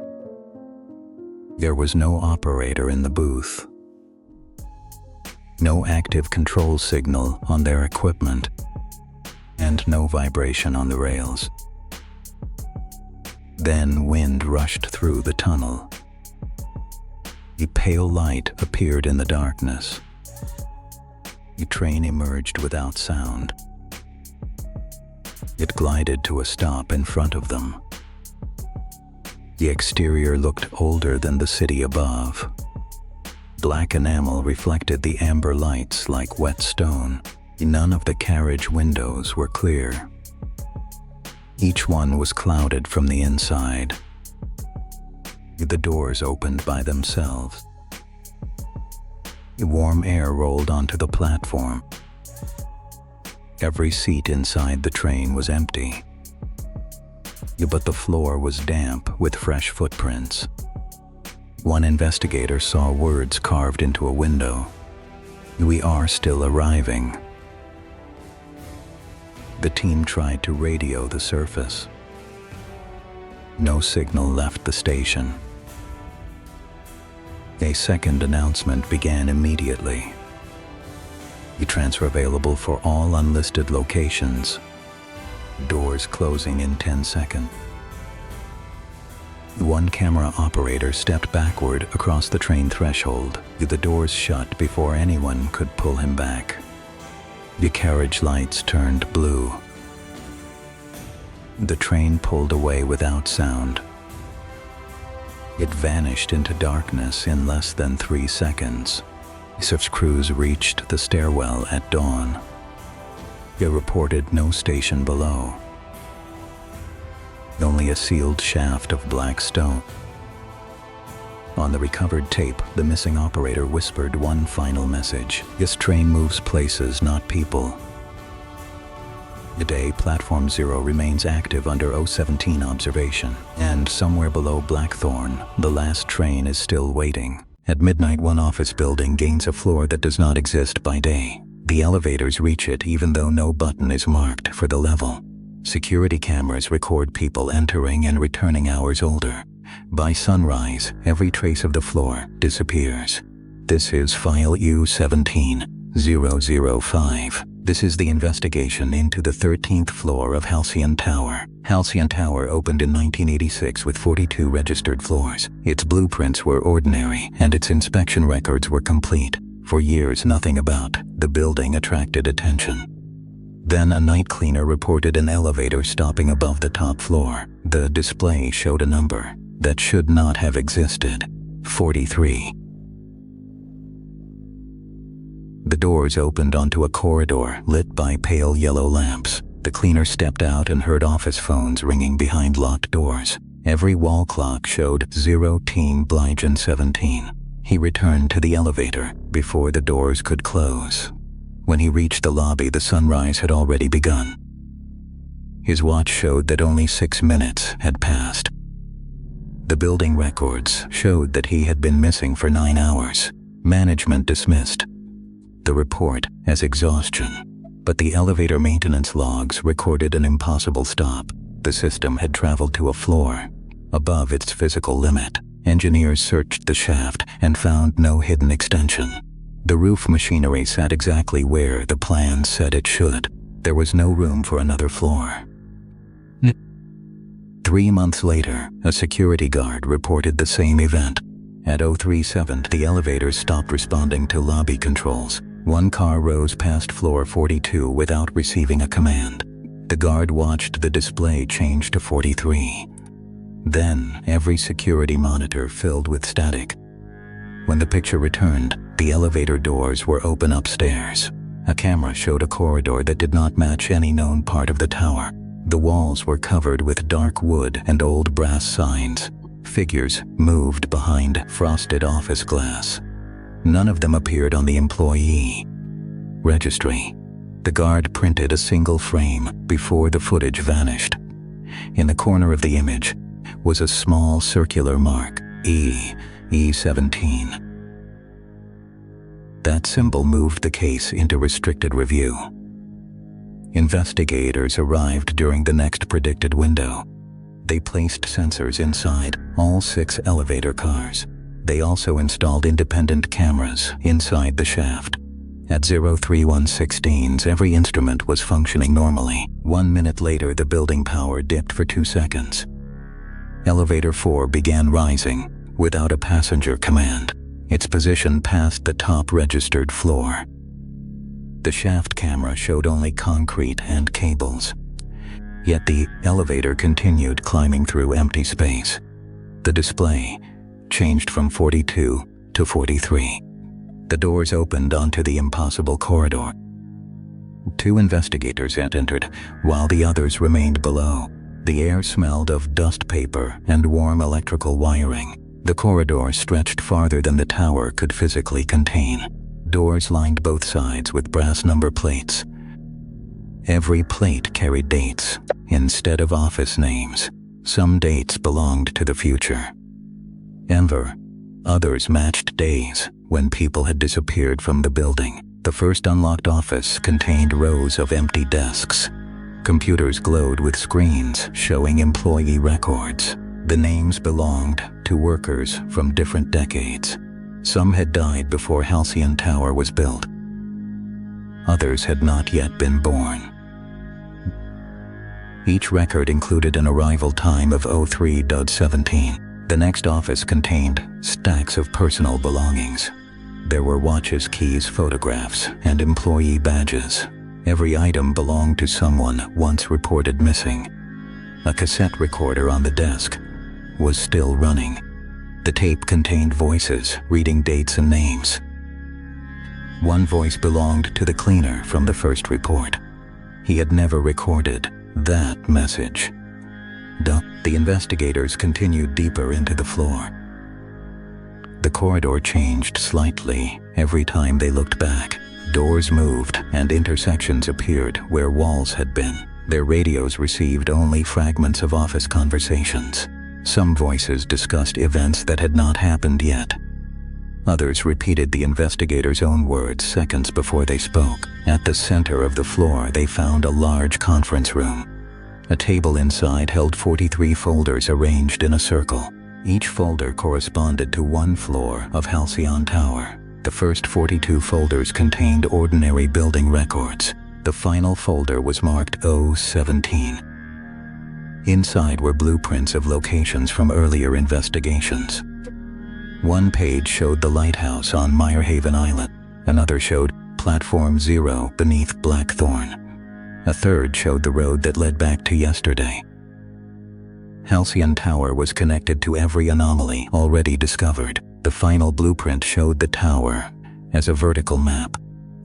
There was no operator in the booth. No active control signal on their equipment. And no vibration on the rails. Then wind rushed through the tunnel. A pale light appeared in the darkness. The train emerged without sound. It glided to a stop in front of them. The exterior looked older than the city above. Black enamel reflected the amber lights like wet stone. None of the carriage windows were clear. Each one was clouded from the inside. The doors opened by themselves. Warm air rolled onto the platform. Every seat inside the train was empty. But the floor was damp with fresh footprints. One investigator saw words carved into a window. "We are still arriving." The team tried to radio the surface. No signal left the station. A second announcement began immediately. Transfer available for all unlisted locations. Doors closing in 10 seconds. One camera operator stepped backward across the train threshold. The doors shut before anyone could pull him back. The carriage lights turned blue. The train pulled away without sound. It vanished into darkness in less than 3 seconds. Search crews reached the stairwell at dawn. They reported no station below. Only a sealed shaft of black stone. On the recovered tape, the missing operator whispered one final message. "This train moves places, not people." Today, Platform 0 remains active under 017 observation, and somewhere below Blackthorn, the last train is still waiting. At midnight, one office building gains a floor that does not exist by day. The elevators reach it even though no button is marked for the level. Security cameras record people entering and returning hours older. By sunrise, every trace of the floor disappears. This is File U17005. This is the investigation into the 13th floor of Halcyon Tower. Halcyon Tower opened in 1986 with 42 registered floors. Its blueprints were ordinary, and its inspection records were complete. For years, nothing about the building attracted attention. Then a night cleaner reported an elevator stopping above the top floor. The display showed a number that should not have existed: 43. The doors opened onto a corridor lit by pale yellow lamps. The cleaner stepped out and heard office phones ringing behind locked doors. Every wall clock showed 0:17. He returned to the elevator before the doors could close. When he reached the lobby, the sunrise had already begun. His watch showed that only 6 minutes had passed. The building records showed that he had been missing for 9 hours. Management dismissed the report as exhaustion, but the elevator maintenance logs recorded an impossible stop. The system had traveled to a floor above its physical limit. Engineers searched the shaft and found no hidden extension. The roof machinery sat exactly where the plan said it should. There was no room for another floor. 3 months later, a security guard reported the same event. At 037, the elevator stopped responding to lobby controls. One car rose past floor 42 without receiving a command. The guard watched the display change to 43. Then, every security monitor filled with static. When the picture returned, the elevator doors were open upstairs. A camera showed a corridor that did not match any known part of the tower. The walls were covered with dark wood and old brass signs. Figures moved behind frosted office glass. None of them appeared on the employee registry. The guard printed a single frame before the footage vanished. In the corner of the image was a small circular mark, E17. That symbol moved the case into restricted review. Investigators arrived during the next predicted window. They placed sensors inside all 6 elevator cars. They also installed independent cameras inside the shaft. At 03116, every instrument was functioning normally. 1 minute later, the building power dipped for 2 seconds. Elevator 4 began rising without a passenger command. Its position passed the top registered floor. The shaft camera showed only concrete and cables. Yet the elevator continued climbing through empty space. The display changed from 42 to 43. The doors opened onto the impossible corridor. 2 investigators had entered, while the others remained below. The air smelled of dust paper and warm electrical wiring. The corridor stretched farther than the tower could physically contain. Doors lined both sides with brass number plates. Every plate carried dates instead of office names. Some dates belonged to the future. Others matched days when people had disappeared from the building. The first unlocked office contained rows of empty desks. Computers glowed with screens showing employee records. The names belonged to workers from different decades. Some had died before Halcyon Tower was built. Others had not yet been born. Each record included an arrival time of 03:17. The next office contained stacks of personal belongings. There were watches, keys, photographs, and employee badges. Every item belonged to someone once reported missing. A cassette recorder on the desk was still running. The tape contained voices reading dates and names. One voice belonged to the cleaner from the first report. He had never recorded that message. The investigators continued deeper into the floor. The corridor changed slightly every time they looked back. Doors moved and intersections appeared where walls had been. Their radios received only fragments of office conversations. Some voices discussed events that had not happened yet. Others repeated the investigators' own words seconds before they spoke. At the center of the floor, they found a large conference room. A table inside held 43 folders arranged in a circle. Each folder corresponded to one floor of Halcyon Tower. The first 42 folders contained ordinary building records. The final folder was marked 017. Inside were blueprints of locations from earlier investigations. One page showed the lighthouse on Meyerhaven Island. Another showed Platform 0 beneath Blackthorn. A third showed the road that led back to yesterday. Halcyon Tower was connected to every anomaly already discovered. The final blueprint showed the tower as a vertical map.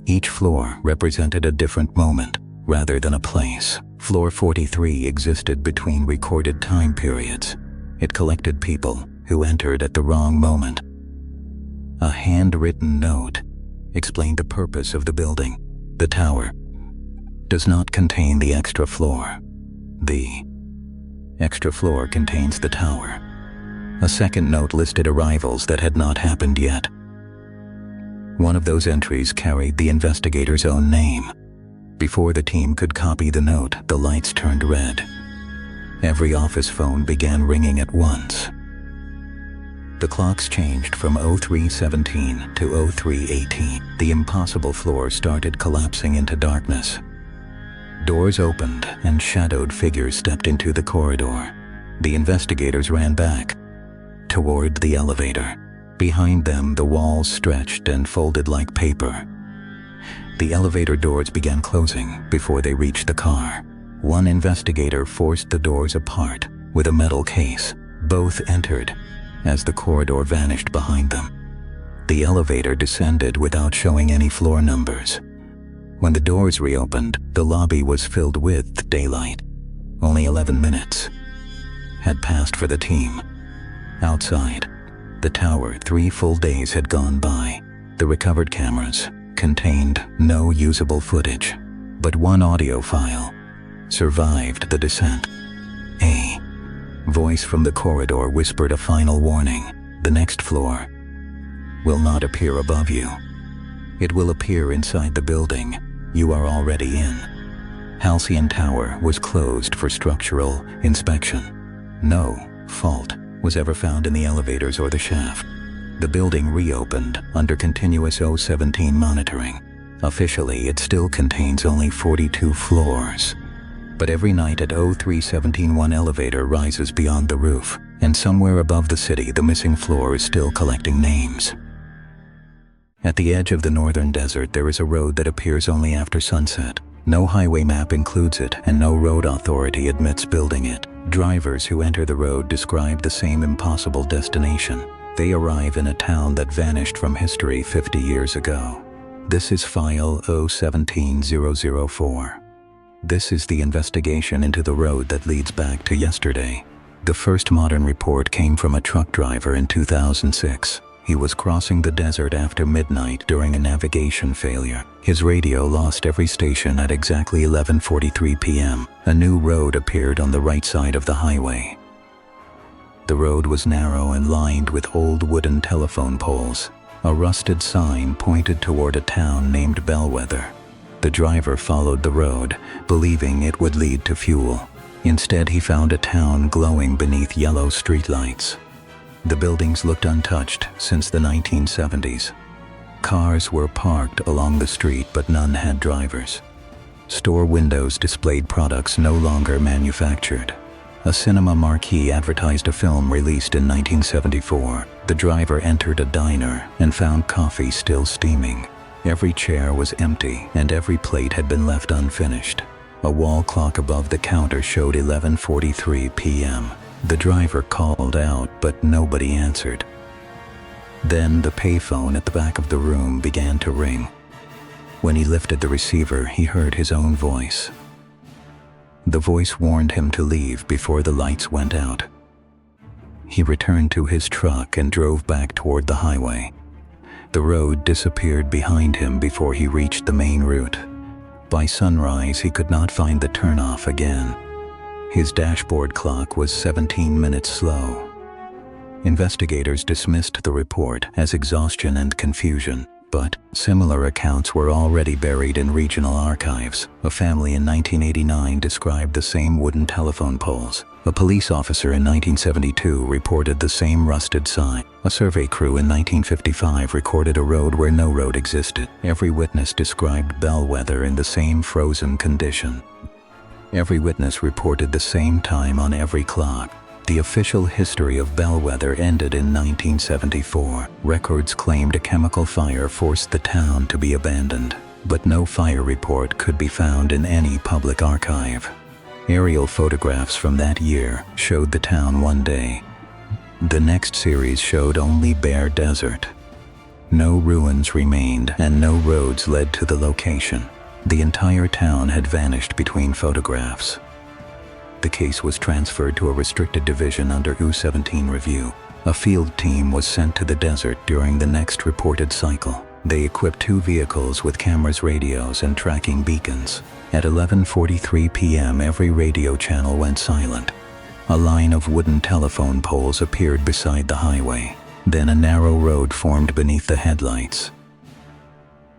Each floor represented a different moment rather than a place. Floor 43 existed between recorded time periods. It collected people who entered at the wrong moment. A handwritten note explained the purpose of the building. The tower does not contain the extra floor. The extra floor contains the tower. A second note listed arrivals that had not happened yet. One of those entries carried the investigator's own name. Before the team could copy the note, the lights turned red. Every office phone began ringing at once. The clocks changed from 03:17 to 03:18. The impossible floor started collapsing into darkness. Doors opened and shadowed figures stepped into the corridor. The investigators ran back toward the elevator. Behind them, the walls stretched and folded like paper. The elevator doors began closing before they reached the car. One investigator forced the doors apart with a metal case. Both entered as the corridor vanished behind them. The elevator descended without showing any floor numbers. When the doors reopened, the lobby was filled with daylight. Only 11 minutes had passed for the team. Outside the tower, 3 full days had gone by. The recovered cameras contained no usable footage, but one audio file survived the descent. A voice from the corridor whispered a final warning. The next floor will not appear above you. It will appear inside the building you are already in. Halcyon Tower was closed for structural inspection. No fault was ever found in the elevators or the shaft. The building reopened under continuous 017 monitoring. Officially, it still contains only 42 floors. But every night at 03:17, one elevator rises beyond the roof, and somewhere above the city, the missing floor is still collecting names. At the edge of the northern desert, there is a road that appears only after sunset. No highway map includes it, and no road authority admits building it. Drivers who enter the road describe the same impossible destination. They arrive in a town that vanished from history 50 years ago. This is file 017004. This is the investigation into the road that leads back to yesterday. The first modern report came from a truck driver in 2006. He was crossing the desert after midnight during a navigation failure. His radio lost every station at exactly 11:43 p.m. A new road appeared on the right side of the highway. The road was narrow and lined with old wooden telephone poles. A rusted sign pointed toward a town named Bellwether. The driver followed the road, believing it would lead to fuel. Instead, he found a town glowing beneath yellow streetlights. The buildings looked untouched since the 1970s. Cars were parked along the street, but none had drivers. Store windows displayed products no longer manufactured. A cinema marquee advertised a film released in 1974. The driver entered a diner and found coffee still steaming. Every chair was empty and every plate had been left unfinished. A wall clock above the counter showed 11:43 p.m. The driver called out, but nobody answered. Then the payphone at the back of the room began to ring. When he lifted the receiver, he heard his own voice. The voice warned him to leave before the lights went out. He returned to his truck and drove back toward the highway. The road disappeared behind him before he reached the main route. By sunrise, he could not find the turnoff again. His dashboard clock was 17 minutes slow. Investigators dismissed the report as exhaustion and confusion, but similar accounts were already buried in regional archives. A family in 1989 described the same wooden telephone poles. A police officer in 1972 reported the same rusted sign. A survey crew in 1955 recorded a road where no road existed. Every witness described Bellwether in the same frozen condition. Every witness reported the same time on every clock. The official history of Bellwether ended in 1974. Records claimed a chemical fire forced the town to be abandoned. but no fire report could be found in any public archive. Aerial photographs from that year showed the town one day. The next series showed only bare desert. No ruins remained and no roads led to the location. The entire town had vanished between photographs. The case was transferred to a restricted division under U-17 review. A field team was sent to the desert during the next reported cycle. They equipped 2 vehicles with cameras, radios, and tracking beacons. At 11:43 p.m., every radio channel went silent. A line of wooden telephone poles appeared beside the highway. Then a narrow road formed beneath the headlights.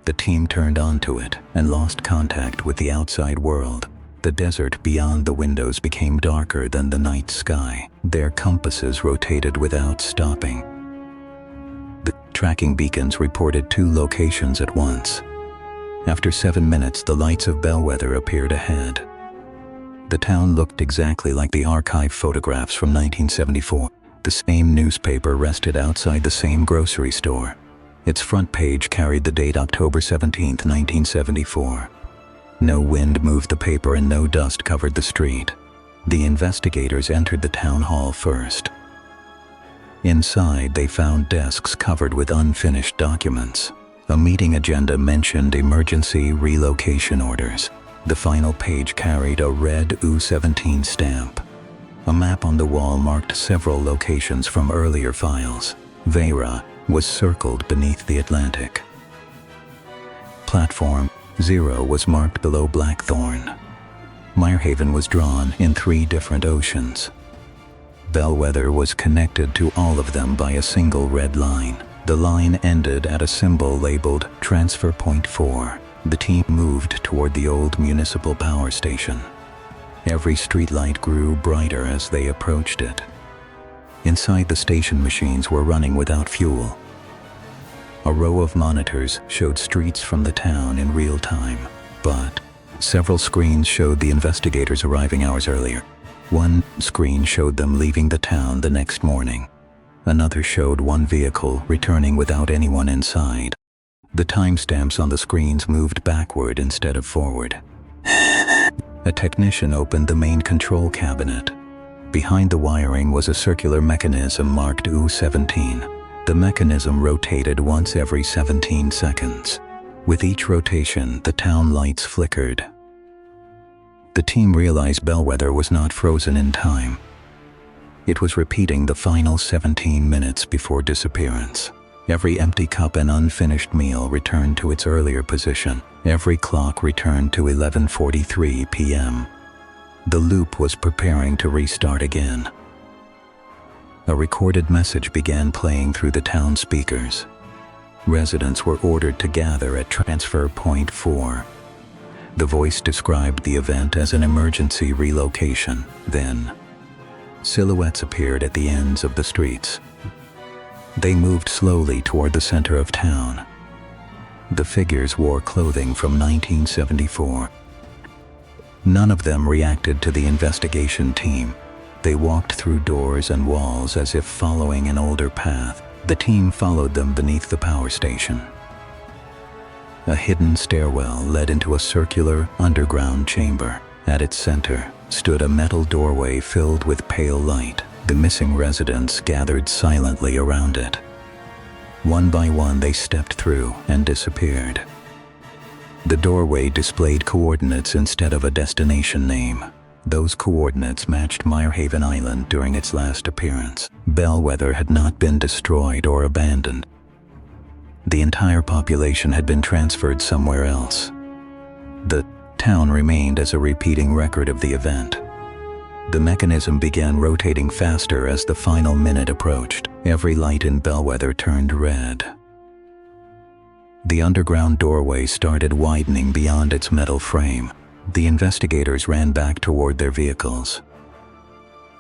The team turned onto it and lost contact with the outside world. The desert beyond the windows became darker than the night sky. Their compasses rotated without stopping. The tracking beacons reported 2 locations at once. After 7 minutes, the lights of Bellwether appeared ahead. The town looked exactly like the archive photographs from 1974. The same newspaper rested outside the same grocery store. Its front page carried the date October 17, 1974. No wind moved the paper and no dust covered the street. The investigators entered the town hall first. Inside, they found desks covered with unfinished documents. A meeting agenda mentioned emergency relocation orders. The final page carried a red U-17 stamp. A map on the wall marked several locations from earlier files. Vera was circled beneath the Atlantic. Platform 0 was marked below Blackthorn. Mirehaven was drawn in 3 different oceans. Bellwether was connected to all of them by a single red line. The line ended at a symbol labeled Transfer Point 4. The team moved toward the old municipal power station. Every streetlight grew brighter as they approached it. Inside, the station machines were running without fuel. A row of monitors showed streets from the town in real time, but several screens showed the investigators arriving hours earlier. One screen showed them leaving the town the next morning. Another showed one vehicle returning without anyone inside. The timestamps on the screens moved backward instead of forward. A technician opened the main control cabinet. Behind the wiring was a circular mechanism marked U-17. The mechanism rotated once every 17 seconds. With each rotation, the town lights flickered. The team realized Bellwether was not frozen in time. It was repeating the final 17 minutes before disappearance. Every empty cup and unfinished meal returned to its earlier position. Every clock returned to 11:43 p.m. The loop was preparing to restart again. A recorded message began playing through the town speakers. Residents were ordered to gather at Transfer Point 4. The voice described the event as an emergency relocation. Then, silhouettes appeared at the ends of the streets. They moved slowly toward the center of town. The figures wore clothing from 1974. None of them reacted to the investigation team. They walked through doors and walls as if following an older path. The team followed them beneath the power station. A hidden stairwell led into a circular, underground chamber. At its center stood a metal doorway filled with pale light. The missing residents gathered silently around it. One by one, they stepped through and disappeared. The doorway displayed coordinates instead of a destination name. Those coordinates matched Mirehaven Island during its last appearance. Bellwether had not been destroyed or abandoned. The entire population had been transferred somewhere else. The town remained as a repeating record of the event. The mechanism began rotating faster as the final minute approached. Every light in Bellwether turned red. The underground doorway started widening beyond its metal frame. The investigators ran back toward their vehicles.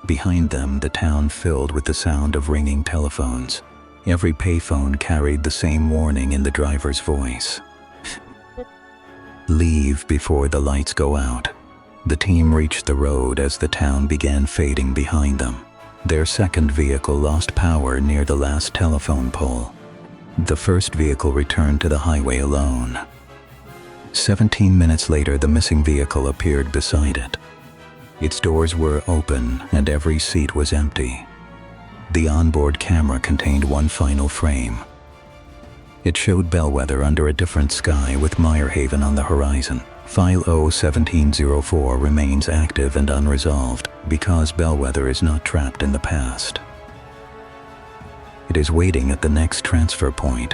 Behind them, the town filled with the sound of ringing telephones. Every payphone carried the same warning in the driver's voice. Leave before the lights go out. The team reached the road as the town began fading behind them. Their second vehicle lost power near the last telephone pole. The first vehicle returned to the highway alone. 17 minutes later, the missing vehicle appeared beside it. Its doors were open and every seat was empty. The onboard camera contained one final frame. It showed Bellwether under a different sky with Meyerhaven on the horizon. File 01704 remains active and unresolved because Bellwether is not trapped in the past. It is waiting at the next transfer point.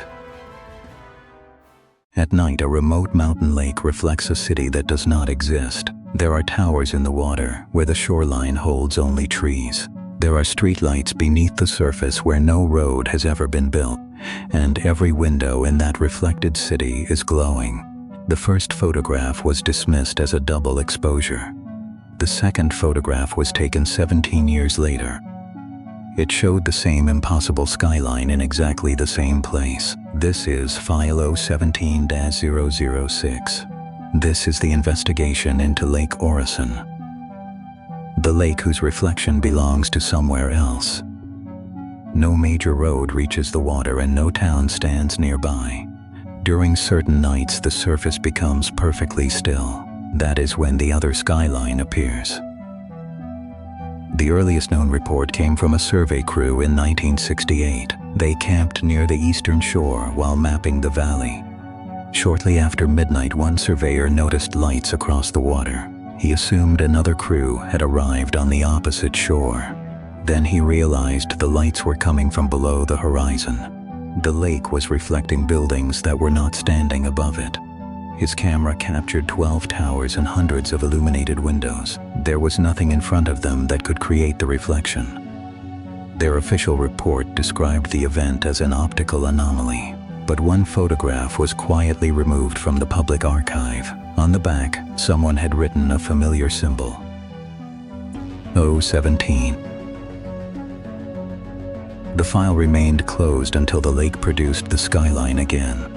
At night, a remote mountain lake reflects a city that does not exist. There are towers in the water where the shoreline holds only trees. There are streetlights beneath the surface where no road has ever been built, and every window in that reflected city is glowing. The first photograph was dismissed as a double exposure. The second photograph was taken 17 years later. It showed the same impossible skyline in exactly the same place. This is File 017-006. This is the investigation into Lake Orison, the lake whose reflection belongs to somewhere else. No major road reaches the water and no town stands nearby. During certain nights, the surface becomes perfectly still. That is when the other skyline appears. The earliest known report came from a survey crew in 1968. They camped near the eastern shore while mapping the valley. Shortly after midnight, one surveyor noticed lights across the water. He assumed another crew had arrived on the opposite shore. Then he realized the lights were coming from below the horizon. The lake was reflecting buildings that were not standing above it. His camera captured 12 towers and hundreds of illuminated windows. There was nothing in front of them that could create the reflection. Their official report described the event as an optical anomaly, but one photograph was quietly removed from the public archive. On the back, someone had written a familiar symbol. 017. The file remained closed until the lake produced the skyline again.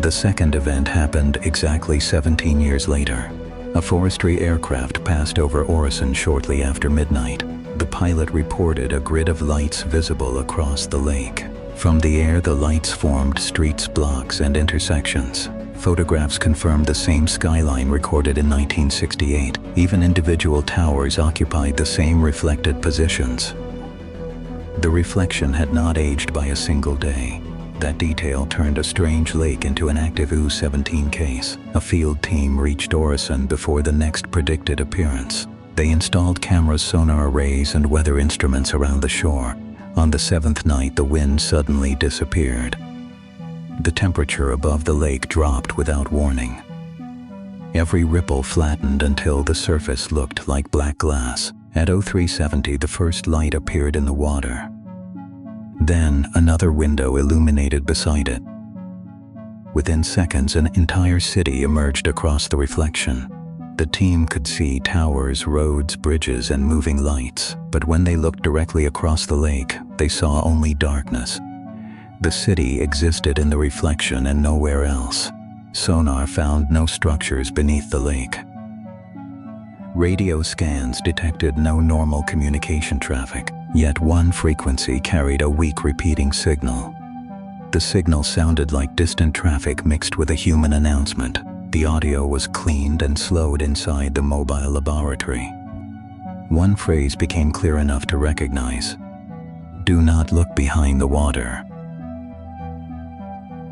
The second event happened exactly 17 years later. A forestry aircraft passed over Orison shortly after midnight. The pilot reported a grid of lights visible across the lake. From the air, the lights formed streets, blocks, and intersections. Photographs confirmed the same skyline recorded in 1968. Even individual towers occupied the same reflected positions. The reflection had not aged by a single day. That detail turned a strange lake into an active U-17 case. A field team reached Orison before the next predicted appearance. They installed cameras, sonar arrays, and weather instruments around the shore. On the seventh night, the wind suddenly disappeared. The temperature above the lake dropped without warning. Every ripple flattened until the surface looked like black glass. At 0370, the first light appeared in the water. Then, another window illuminated beside it. Within seconds, an entire city emerged across the reflection. The team could see towers, roads, bridges, and moving lights, but when they looked directly across the lake, they saw only darkness. The city existed in the reflection and nowhere else. Sonar found no structures beneath the lake. Radio scans detected no normal communication traffic, yet one frequency carried a weak repeating signal. The signal sounded like distant traffic mixed with a human announcement. The audio was cleaned and slowed inside the mobile laboratory. One phrase became clear enough to recognize: "Do not look behind the water."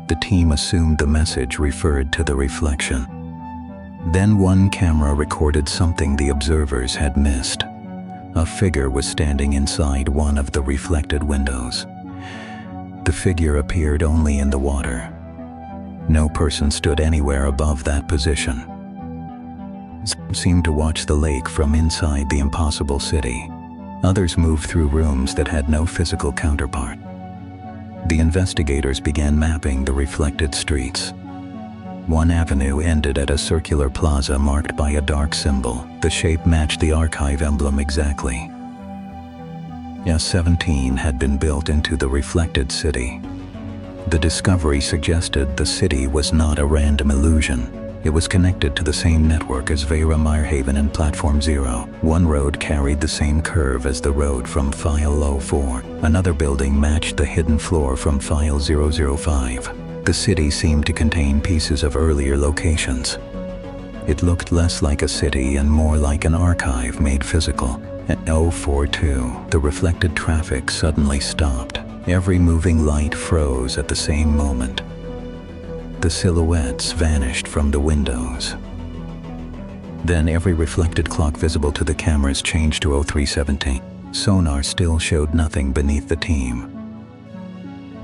The team assumed the message referred to the reflection. Then one camera recorded something the observers had missed. A figure was standing inside one of the reflected windows. The figure appeared only in the water. No person stood anywhere above that position. Some seemed to watch the lake from inside the impossible city. Others moved through rooms that had no physical counterpart. The investigators began mapping the reflected streets. One avenue ended at a circular plaza marked by a dark symbol. The shape matched the archive emblem exactly. S-17 had been built into the reflected city. The discovery suggested the city was not a random illusion. It was connected to the same network as Vera Meyerhaven and Platform Zero. One road carried the same curve as the road from File 04. Another building matched the hidden floor from File 005. The city seemed to contain pieces of earlier locations. It looked less like a city and more like an archive made physical. At 042, the reflected traffic suddenly stopped. Every moving light froze at the same moment. The silhouettes vanished from the windows. Then every reflected clock visible to the cameras changed to 0317. Sonar still showed nothing beneath the team.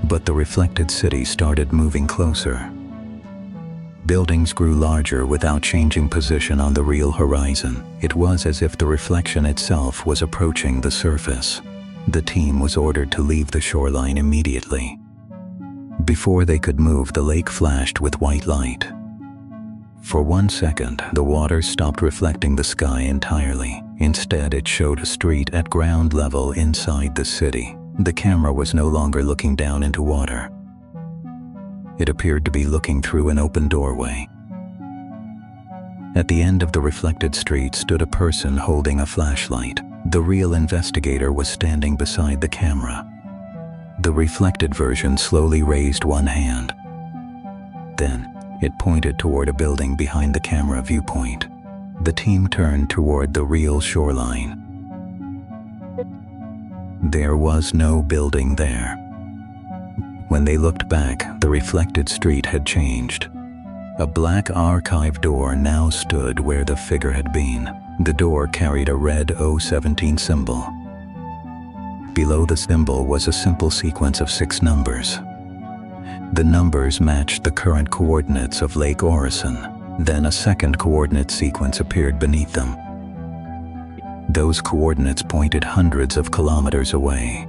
But the reflected city started moving closer. Buildings grew larger without changing position on the real horizon. It was as if the reflection itself was approaching the surface. The team was ordered to leave the shoreline immediately. Before they could move, the lake flashed with white light. For 1 second, the water stopped reflecting the sky entirely. Instead, it showed a street at ground level inside the city. The camera was no longer looking down into water. It appeared to be looking through an open doorway. At the end of the reflected street stood a person holding a flashlight. The real investigator was standing beside the camera. The reflected version slowly raised one hand. Then, it pointed toward a building behind the camera viewpoint. The team turned toward the real shoreline. There was no building there. When they looked back, the reflected street had changed. A black archive door now stood where the figure had been. The door carried a red 017 symbol. Below the symbol was a simple sequence of 6 numbers. The numbers matched the current coordinates of Lake Orison. Then a second coordinate sequence appeared beneath them. Those coordinates pointed hundreds of kilometers away.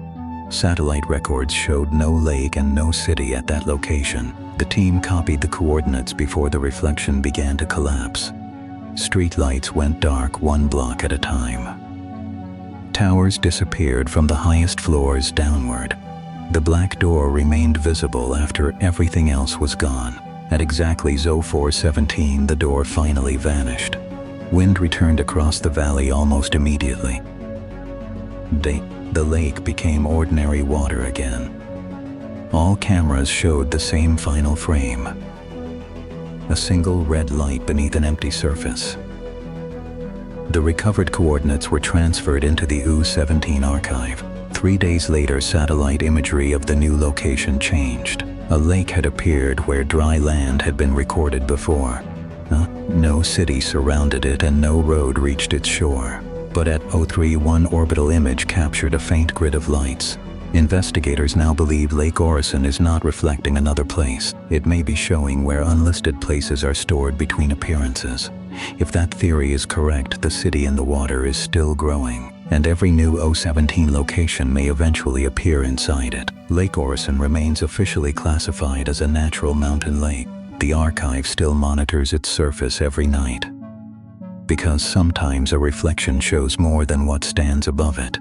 Satellite records showed no lake and no city at that location. The team copied the coordinates before the reflection began to collapse. Streetlights went dark 1 block at a time. Towers disappeared from the highest floors downward. The black door remained visible after everything else was gone. At exactly 0417, the door finally vanished. Wind returned across the valley almost immediately. The lake became ordinary water again. All cameras showed the same final frame. A single red light beneath an empty surface. The recovered coordinates were transferred into the U-17 archive. 3 days later, satellite imagery of the new location changed. A lake had appeared where dry land had been recorded before. No city surrounded it and no road reached its shore. But at 031, orbital image captured a faint grid of lights. Investigators now believe Lake Orison is not reflecting another place. It may be showing where unlisted places are stored between appearances. If that theory is correct, the city in the water is still growing, and every new 017 location may eventually appear inside it. Lake Orison remains officially classified as a natural mountain lake. The archive still monitors its surface every night. Because sometimes a reflection shows more than what stands above it.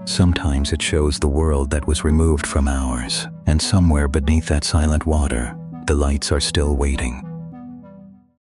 Sometimes it shows the world that was removed from ours, and somewhere beneath that silent water, the lights are still waiting.